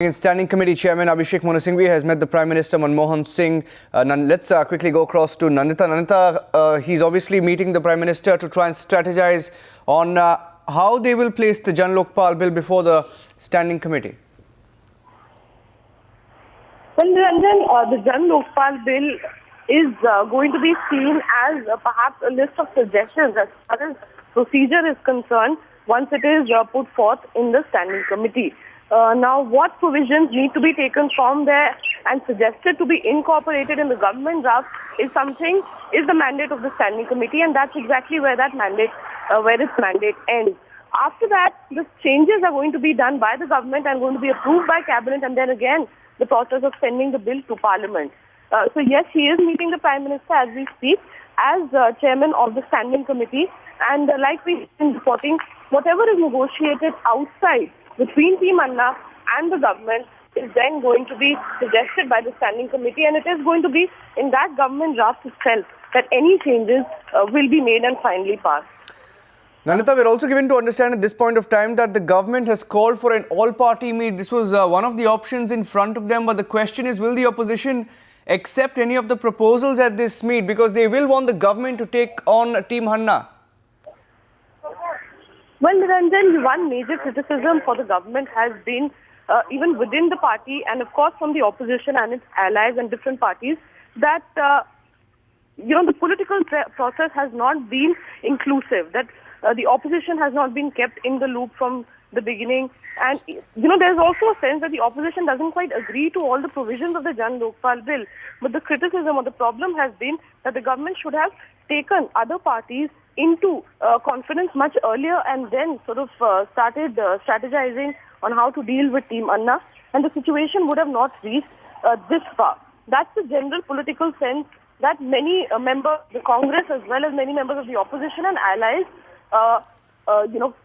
Standing Committee Chairman Abhishek Manu Singhvi has met the Prime Minister Manmohan Singh. Let's quickly go across to Nandita. Nandita, he's obviously meeting the Prime Minister to try and strategize on how they will place the Jan Lokpal bill before the Standing Committee. Well, Niranjan, the Jan Lokpal bill is going to be seen as perhaps a list of suggestions as far as procedure is concerned once it is put forth in the Standing Committee. Now, what provisions need to be taken from there and suggested to be incorporated in the government draft is the mandate of the Standing Committee, and that's exactly where its mandate ends. After that, the changes are going to be done by the government and going to be approved by Cabinet, and then again, the process of sending the bill to Parliament. So yes, he is meeting the Prime Minister as we speak as chairman of the Standing Committee, and like we've been reporting, whatever is negotiated outside between Team Anna and the government is then going to be suggested by the Standing Committee, and it is going to be in that government draft itself that any changes will be made and finally passed. Nandita, we're also given to understand at this point of time that the government has called for an all-party meet. This was one of the options in front of them, but the question is, will the opposition accept any of the proposals at this meet, because they will want the government to take on Team Hanna? Well, Niranjan, one major criticism for the government has been, even within the party and of course from the opposition and its allies and different parties, that the political process has not been inclusive, that the opposition has not been kept in the loop from the beginning. And, there's also a sense that the opposition doesn't quite agree to all the provisions of the Jan Lokpal bill. But the criticism or the problem has been that the government should have taken other parties into confidence much earlier and then sort of started strategizing on how to deal with Team Anna, and the situation would have not reached this far. That's the general political sense that many members of the Congress as well as many members of the opposition and allies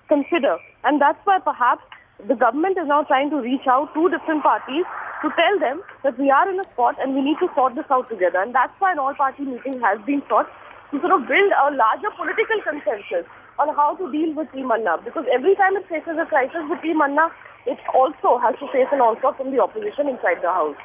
consider. And that's why perhaps the government is now trying to reach out to different parties to tell them that we are in a spot and we need to sort this out together. And that's why an all-party meeting has been sought to sort of build a larger political consensus on how to deal with Team Anna. Because every time it faces a crisis with Team Anna, it also has to face an onslaught from the opposition inside the house.